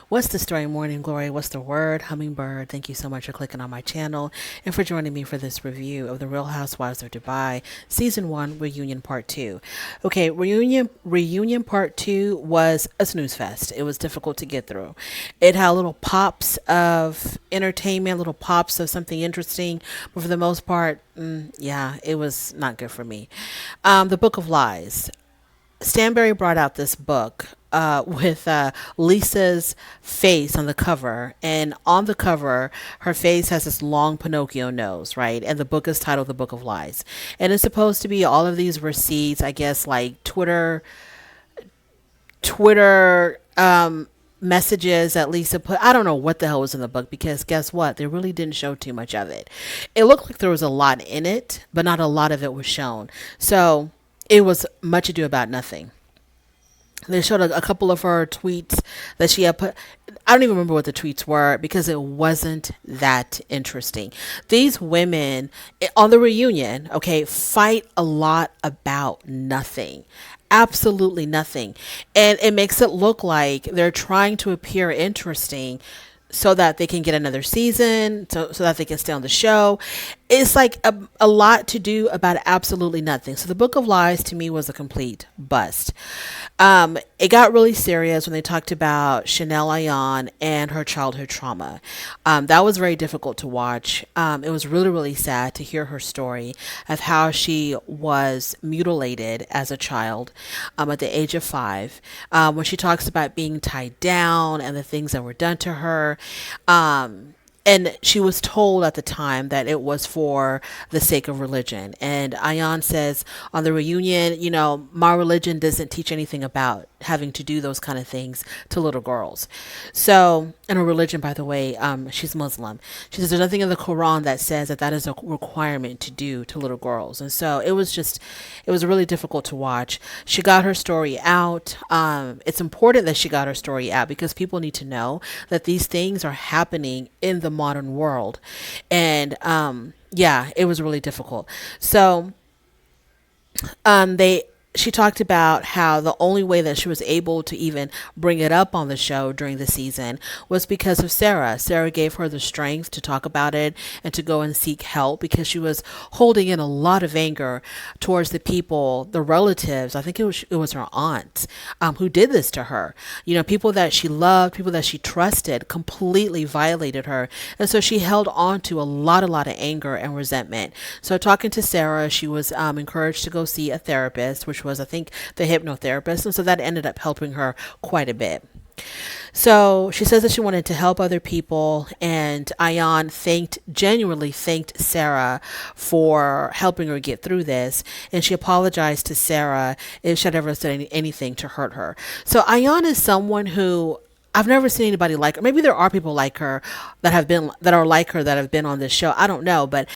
What's the story, Morning Glory? What's the word, Hummingbird? Thank you so much for clicking on my channel and for joining me for this review of The Real Housewives of Dubai, Season 1, Reunion Part 2. Okay, Reunion Part 2 was a snooze fest. It was difficult to get through. It had little pops of entertainment, little pops of something interesting, but for the most part, yeah, it was not good for me. The Book of Lies. Stanberry brought out this book with Lisa's face on the cover, and on the cover, her face has this long Pinocchio nose, right? And the book is titled "The Book of Lies," and it's supposed to be all of these receipts, I guess, like Twitter messages that Lisa put. I don't know what the hell was in the book because guess what? They really didn't show too much of it. It looked like there was a lot in it, but not a lot of it was shown. So it was much ado about nothing. They showed a couple of her tweets that she had put. I don't even remember what the tweets were because it wasn't that interesting. These women on the reunion, okay, fight a lot about nothing. Absolutely nothing. And it makes it look like they're trying to appear interesting so that they can get another season, so that they can stay on the show. It's like a lot to do about absolutely nothing. So the Book of Lies to me was a complete bust. It got really serious when they talked about Chanel Ayan and her childhood trauma. That was very difficult to watch. It was really, really sad to hear her story of how she was mutilated as a child at the age of 5. When she talks about being tied down and the things that were done to her. And she was told at the time that it was for the sake of religion. And Ayan says on the reunion, my religion doesn't teach anything about having to do those kind of things to little girls. So, and her religion, by the way, she's Muslim. She says there's nothing in the Quran that says that is a requirement to do to little girls. And so it was really difficult to watch. She got her story out. It's important that she got her story out because people need to know that these things are happening in the modern world. And yeah, it was really difficult. So they she talked about how the only way that she was able to even bring it up on the show during the season was because of Sarah. Sarah gave her the strength to talk about it and to go and seek help because she was holding in a lot of anger towards the people, the relatives. I think it was her aunt who did this to her. People that she loved, people that she trusted, completely violated her, and so she held on to a lot of anger and resentment. So talking to Sarah, she was encouraged to go see a therapist, which was, I think, the hypnotherapist. And so that ended up helping her quite a bit. So she says that she wanted to help other people, and Ayan genuinely thanked Sarah for helping her get through this, and she apologized to Sarah if she had ever said anything to hurt her. So Ayan is someone who I've never seen anybody like her. Maybe there are people like her that are like her that have been on this show. I don't know, but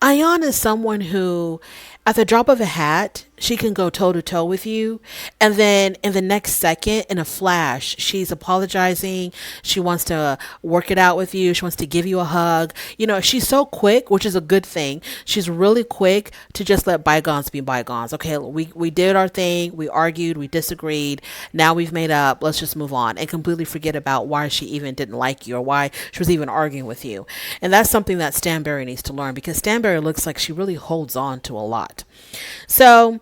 Ayan is someone who, at the drop of a hat, she can go toe to toe with you. And then in the next second, in a flash, she's apologizing. She wants to work it out with you. She wants to give you a hug. She's so quick, which is a good thing. She's really quick to just let bygones be bygones. Okay, we did our thing. We argued. We disagreed. Now we've made up. Let's just move on and completely forget about why she even didn't like you or why she was even arguing with you. And that's something that Stanberry needs to learn because Stanberry looks like she really holds on to a lot. So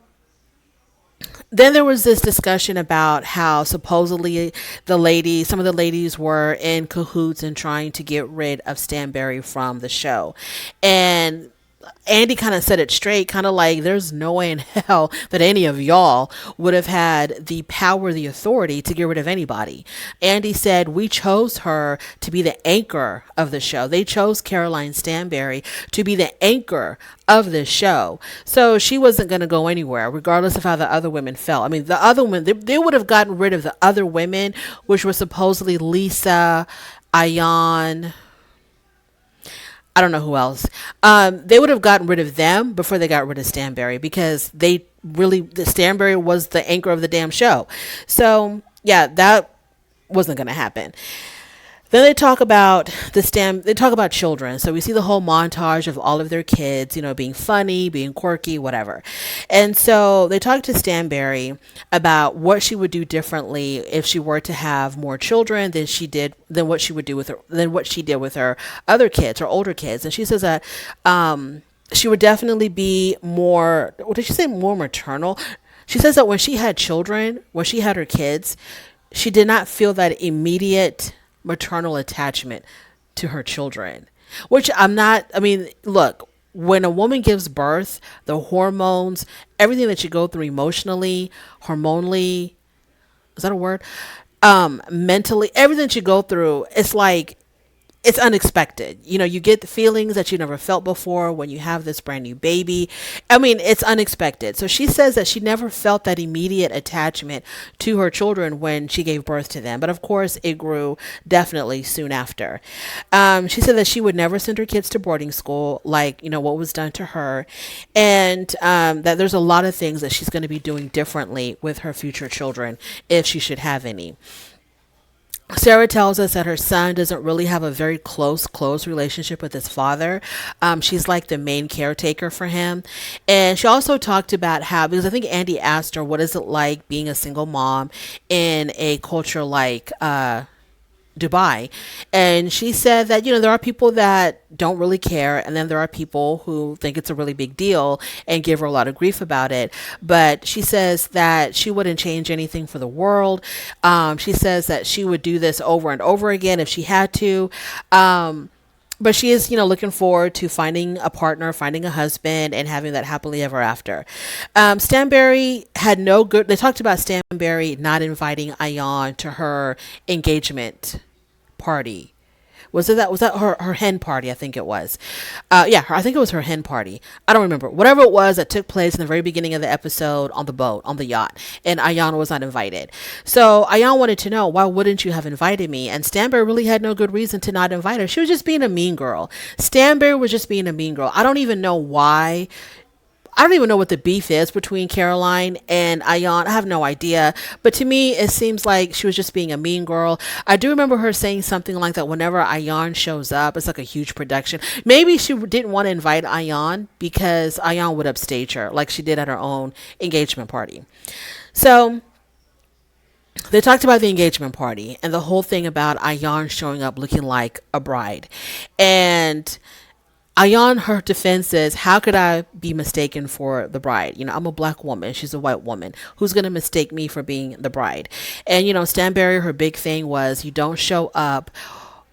then there was this discussion about how supposedly some of the ladies were in cahoots and trying to get rid of Stanberry from the show. And Andy kind of said it straight, kind of like there's no way in hell that any of y'all would have had the power, the authority to get rid of anybody. Andy said, we chose her to be the anchor of the show. They chose Caroline Stanberry to be the anchor of this show. So she wasn't going to go anywhere, regardless of how the other women felt. I mean, the other women, they would have gotten rid of the other women, which were supposedly Lisa, Ayan, I don't know who else. They would have gotten rid of them before they got rid of Stanberry because the Stanberry was the anchor of the damn show. So yeah, that wasn't going to happen. Then they talk about they talk about children. So we see the whole montage of all of their kids, being funny, being quirky, whatever. And so they talk to Stanberry about what she would do differently if she were to have more children than what she would do with her than what she did with her other kids, her older kids. And she says that she would definitely be more, what did she say, more maternal. She says that when she had children, when she had her kids, she did not feel that immediate maternal attachment to her children. Which I mean, look, when a woman gives birth, the hormones, everything that you go through emotionally, hormonally, is that a word? Mentally, everything that you go through, it's like it's unexpected. You get the feelings that you never felt before when you have this brand new baby. I mean, it's unexpected. So she says that she never felt that immediate attachment to her children when she gave birth to them. But of course, it grew definitely soon after. She said that she would never send her kids to boarding school, like, what was done to her. And that there's a lot of things that she's going to be doing differently with her future children if she should have any. Sarah tells us that her son doesn't really have a very close relationship with his father. She's like the main caretaker for him. And she also talked about how, because I think Andy asked her, what is it like being a single mom in a culture like Dubai. And she said that, there are people that don't really care. And then there are people who think it's a really big deal and give her a lot of grief about it. But she says that she wouldn't change anything for the world. She says that she would do this over and over again if she had to. But she is, looking forward to finding a partner, finding a husband, and having that happily ever after. Stanberry had no good. They talked about Stanberry not inviting Ayan to her engagement party. Was that her hen party? I think it was. Yeah, I think it was her hen party. I don't remember. Whatever it was that took place in the very beginning of the episode on the boat, on the yacht, and Ayan was not invited. So Ayan wanted to know, why wouldn't you have invited me? And Stanberry really had no good reason to not invite her. She was just being a mean girl. Stanberry was just being a mean girl. I don't even know why. I don't even know what the beef is between Caroline and Ayan. I have no idea. But to me, it seems like she was just being a mean girl. I do remember her saying something like that whenever Ayan shows up, it's like a huge production. Maybe she didn't want to invite Ayan because Ayan would upstage her like she did at her own engagement party. So they talked about the engagement party and the whole thing about Ayan showing up looking like a bride. And Ayan, her defense is, how could I be mistaken for the bride? I'm a black woman. She's a white woman. Who's going to mistake me for being the bride? And, Stanberry, her big thing was, you don't show up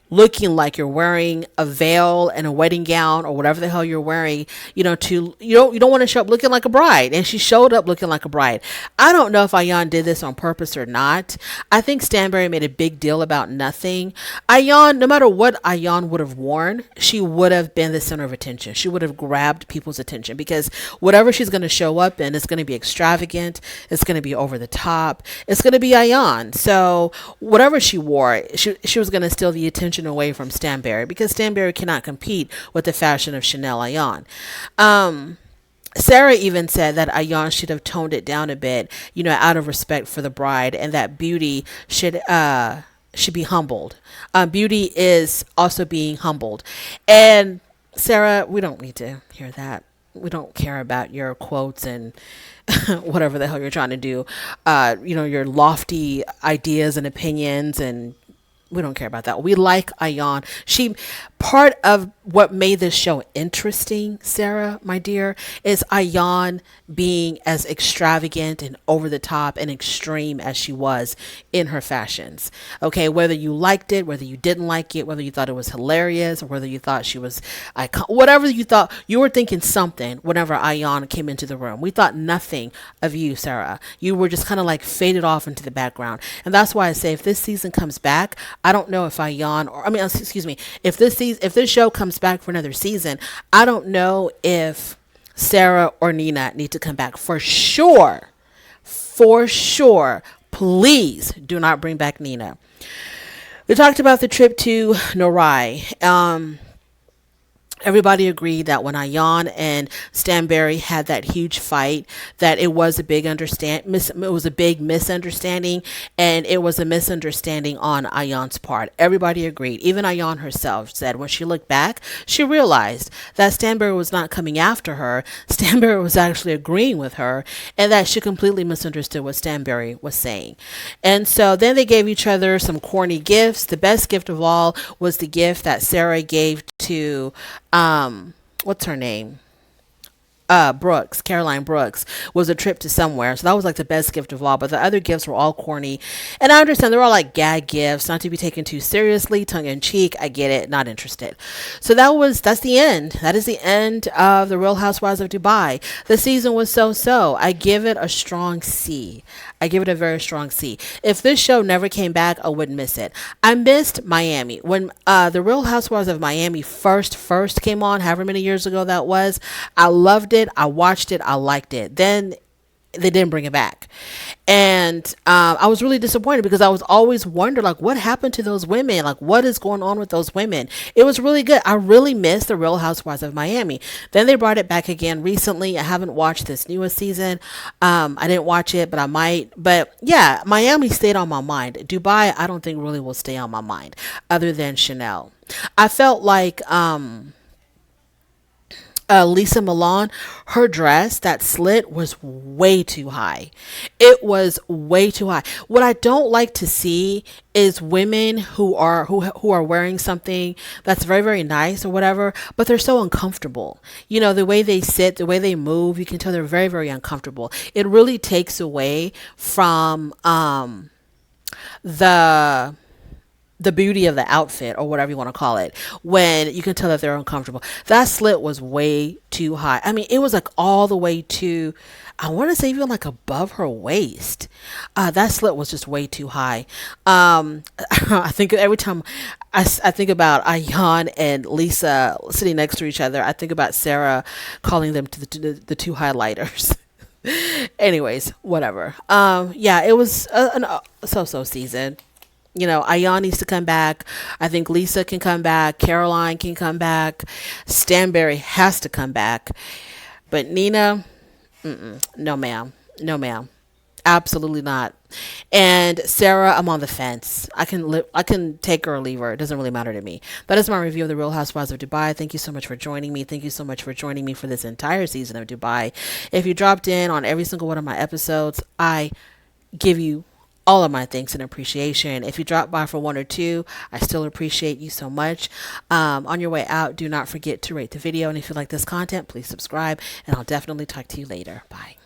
looking like you're wearing a veil and a wedding gown or whatever the hell you're wearing, you don't want to show up looking like a bride. And she showed up looking like a bride. I don't know if Ayan did this on purpose or not. I think Stanberry made a big deal about nothing. Ayan, no matter what Ayan would have worn, she would have been the center of attention. She would have grabbed people's attention because whatever she's going to show up in is going to be extravagant. It's going to be over the top. It's going to be Ayan. So whatever she wore, she was going to steal the attention away from Stanberry because Stanberry cannot compete with the fashion of Chanel Ayan. Sarah even said that Ayan should have toned it down a bit, out of respect for the bride, and that beauty should be humbled. Beauty is also being humbled. And Sarah, we don't need to hear that. We don't care about your quotes and whatever the hell you're trying to do. Your lofty ideas and opinions, and we don't care about that. We like Ayan. Part of what made this show interesting, Sarah, my dear, is Ayan being as extravagant and over the top and extreme as she was in her fashions. Okay, whether you liked it, whether you didn't like it, whether you thought it was hilarious, or whether you thought she was whatever you thought, you were thinking something whenever Ayan came into the room. We thought nothing of you, Sarah. You were just kind of like faded off into the background. And that's why I say, if this season comes back, I don't know if if this show comes back for another season, I don't know if Sarah or Nina need to come back for sure. For sure. Please do not bring back Nina. We talked about the trip to Norai. Everybody agreed that when Ayan and Stanberry had that huge fight, that it was a it was a big misunderstanding, and it was a misunderstanding on Ayan's part. Everybody agreed. Even Ayan herself said when she looked back, she realized that Stanberry was not coming after her. Stanberry was actually agreeing with her, and that she completely misunderstood what Stanberry was saying. And so then they gave each other some corny gifts. The best gift of all was the gift that Sarah gave to what's her name? Brooks, Caroline Brooks, was a trip to somewhere. So that was like the best gift of all. But the other gifts were all corny. And I understand they're all like gag gifts, not to be taken too seriously, tongue in cheek. I get it, not interested. So that's the end. That is the end of The Real Housewives of Dubai. The season was so. I give it a strong C. I give it a very strong C. If this show never came back, I wouldn't miss it. I missed Miami. When The Real Housewives of Miami first came on, however many years ago that was, I loved it. I watched it. I liked it. Then they didn't bring it back. And I was really disappointed because I was always wondering, like, what happened to those women? Like, what is going on with those women? It was really good. I really missed The Real Housewives of Miami. Then they brought it back again recently. I haven't watched this newest season. I didn't watch it, but I might. But yeah, Miami stayed on my mind. Dubai, I don't think really will stay on my mind other than Chanel. I felt like Lisa Milan, her dress, that slit was way too high. It was way too high. What I don't like to see is women who are wearing something that's very, very nice or whatever, but they're so uncomfortable. You know, the way they sit, the way they move, you can tell they're very, very uncomfortable. It really takes away from the beauty of the outfit, or whatever you want to call it, when you can tell that they're uncomfortable. That slit was way too high. I mean, it was like all the way to, I want to say even like above her waist. That slit was just way too high. I think every time I think about Ayan and Lisa sitting next to each other, I think about Sarah calling them to the two highlighters. Anyways, whatever. Yeah, it was an so season. You know, Ayan needs to come back. I think Lisa can come back. Caroline can come back. Stanberry has to come back. But Nina, no ma'am. No ma'am. Absolutely not. And Sarah, I'm on the fence. I can take her or leave her. It doesn't really matter to me. That is my review of The Real Housewives of Dubai. Thank you so much for joining me. Thank you so much for joining me for this entire season of Dubai. If you dropped in on every single one of my episodes, I give you all of my thanks and appreciation. If you drop by for one or two, I still appreciate you so much. On your way out, do not forget to rate the video. And if you like this content, please subscribe. And I'll definitely talk to you later. Bye.